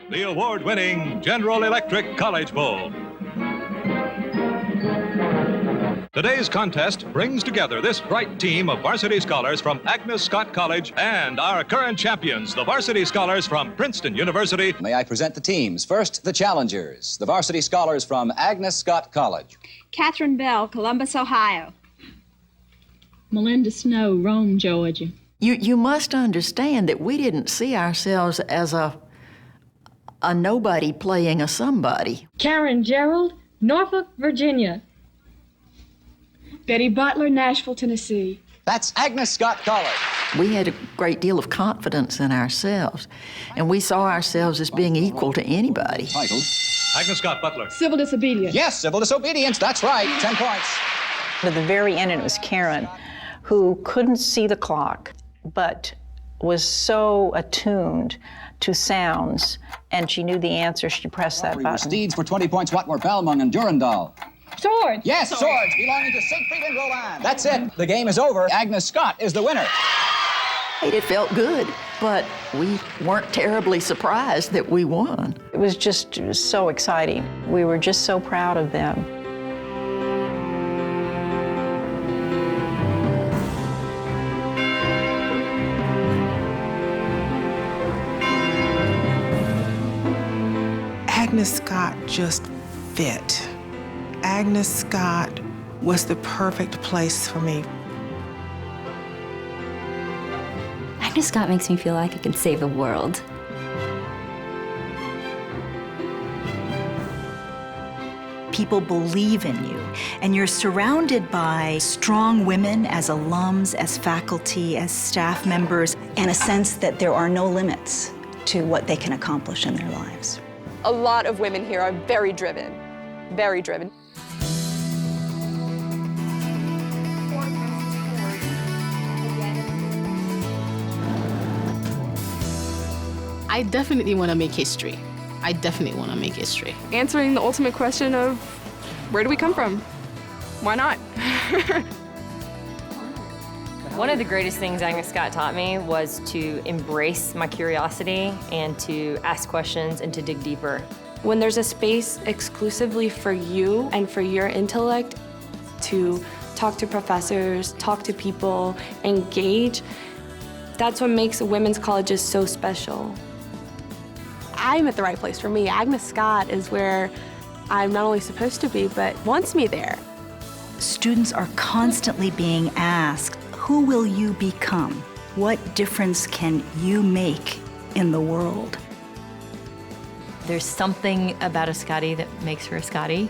the award-winning General Electric College Bowl. Today's contest brings together this bright team of varsity scholars from Agnes Scott College and our current champions, the varsity scholars from Princeton University. May I present the teams? First, the challengers, the varsity scholars from Agnes Scott College. Catherine Bell, Columbus, Ohio. Melinda Snow, Rome, Georgia. You must understand that we didn't see ourselves as a nobody playing a somebody. Karen Gerald, Norfolk, Virginia. Betty Butler, Nashville, Tennessee. That's Agnes Scott College. We had a great deal of confidence in ourselves, and we saw ourselves as being equal to anybody. Titled Agnes Scott Butler. Civil disobedience. Yes, civil disobedience. That's right. 10 points. At the very end, it was Karen, who couldn't see the clock, but was so attuned to sounds, and she knew the answer. She pressed that button. Steeds for 20 points. What were Belmont and Durandal? Swords. Yes, swords belonging to Siegfried and Roland. That's it. The game is over. Agnes Scott is the winner. It felt good, but we weren't terribly surprised that we won. It was just so exciting. We were just so proud of them. Agnes Scott just fit. Agnes Scott was the perfect place for me. Agnes Scott makes me feel like I can save the world. People believe in you, and you're surrounded by strong women as alums, as faculty, as staff members, and a sense that there are no limits to what they can accomplish in their lives. A lot of women here are very driven, very driven. I definitely want to make history. I definitely want to make history. Answering the ultimate question of, where do we come from? Why not? One of the greatest things Agnes Scott taught me was to embrace my curiosity and to ask questions and to dig deeper. When there's a space exclusively for you and for your intellect to talk to professors, talk to people, engage, that's what makes women's colleges so special. I'm at the right place for me. Agnes Scott is where I'm not only supposed to be, but wants me there. Students are constantly being asked, who will you become? What difference can you make in the world? There's something about a Scottie that makes her a Scottie.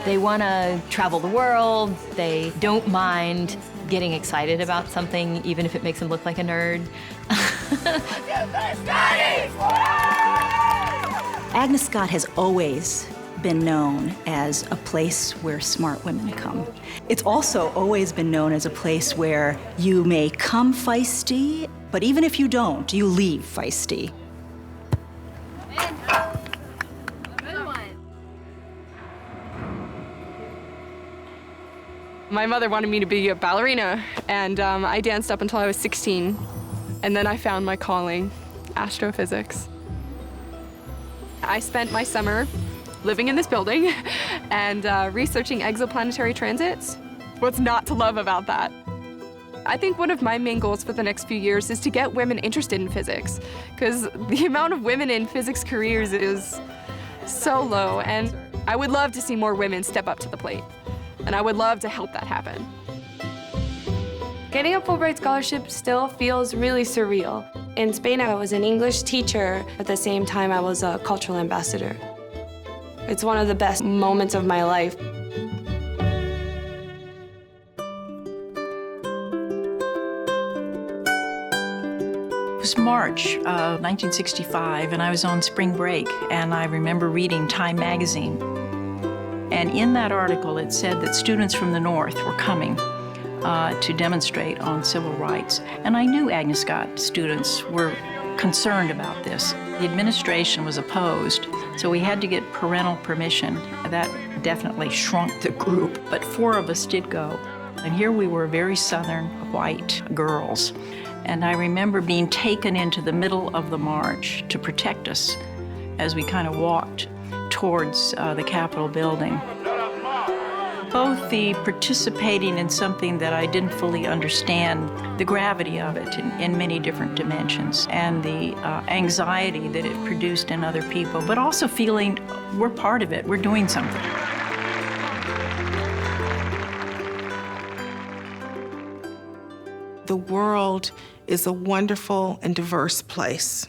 They want to travel the world. They don't mind getting excited about something, even if it makes them look like a nerd. Agnes Scott has always been known as a place where smart women come. It's also always been known as a place where you may come feisty, but even if you don't, you leave feisty. My mother wanted me to be a ballerina, and I danced up until I was 16. And then I found my calling, astrophysics. I spent my summer living in this building and researching exoplanetary transits. What's not to love about that? I think one of my main goals for the next few years is to get women interested in physics, because the amount of women in physics careers is so low, and I would love to see more women step up to the plate. And I would love to help that happen. Getting a Fulbright scholarship still feels really surreal. In Spain, I was an English teacher. At the same time, I was a cultural ambassador. It's one of the best moments of my life. It was March of 1965, and I was on spring break, and I remember reading Time magazine. And in that article, it said that students from the North were coming to demonstrate on civil rights. And I knew Agnes Scott students were concerned about this. The administration was opposed, so we had to get parental permission. That definitely shrunk the group, but 4 of us did go. And here we were, very Southern white girls. And I remember being taken into the middle of the march to protect us, as we kind of walked towards the Capitol building. Both the participating in something that I didn't fully understand, the gravity of it in many different dimensions, and the anxiety that it produced in other people, but also feeling we're part of it, we're doing something. The world is a wonderful and diverse place,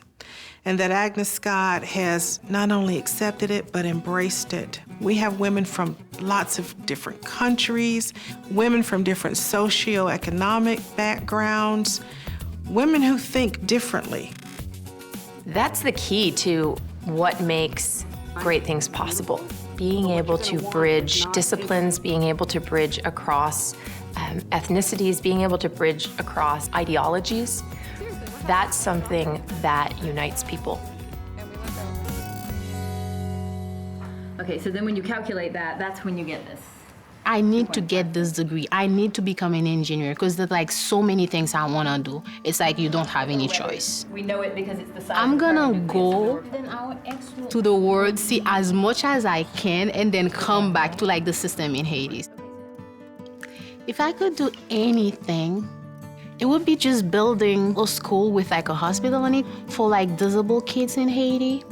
and that Agnes Scott has not only accepted it, but embraced it. We have women from lots of different countries, women from different socioeconomic backgrounds, women who think differently. That's the key to what makes great things possible. Being able to bridge disciplines, being able to bridge across ethnicities, being able to bridge across ideologies. That's something that unites people. Okay, so then when you calculate that, that's when you get this. I need to get this degree. I need to become an engineer because there's like so many things I want to do. It's like you don't have any choice. We know it because it's the size I'm of the gonna nucleus. go to the world, see as much as I can, and then come back to like the system in Haiti. If I could do anything, it would be just building a school with like a hospital in it for like disabled kids in Haiti.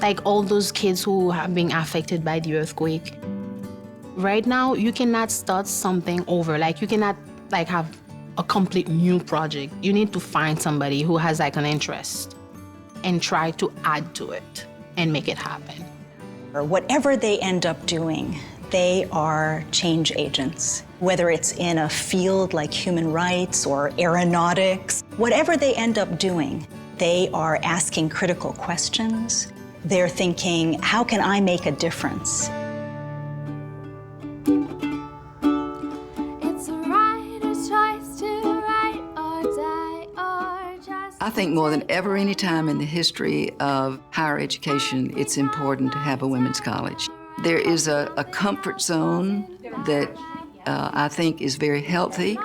Like all those kids who have been affected by the earthquake. Right now, you cannot start something over. Like you cannot like have a complete new project. You need to find somebody who has like an interest and try to add to it and make it happen. Or whatever they end up doing, they are change agents. Whether it's in a field like human rights or aeronautics, whatever they end up doing, they are asking critical questions. They're thinking, how can I make a difference? I think more than ever any time in the history of higher education, it's important to have a women's college. There is a comfort zone that I think is very healthy.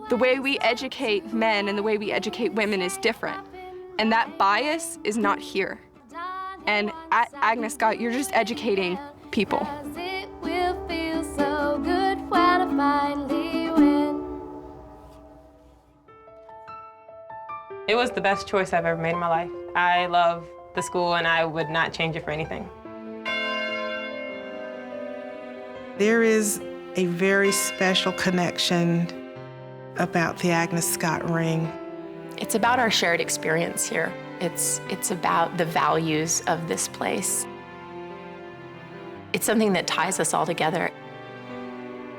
The way we educate men and the way we educate women is different. And that bias is not here. And at Agnes Scott, you're just educating people. It was the best choice I've ever made in my life. I love the school and I would not change it for anything. There is a very special connection about the Agnes Scott ring. It's about our shared experience here. It's about the values of this place. It's something that ties us all together.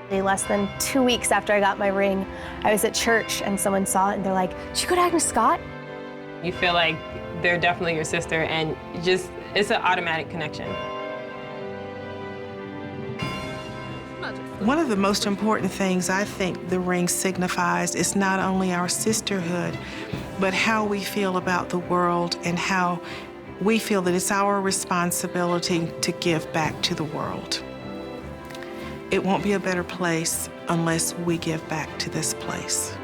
Less than 2 weeks after I got my ring, I was at church and someone saw it and they're like, "Did you go to Agnes Scott?" You feel like they're definitely your sister and it's an automatic connection. One of the most important things I think the ring signifies is not only our sisterhood, but how we feel about the world and how we feel that it's our responsibility to give back to the world. It won't be a better place unless we give back to this place.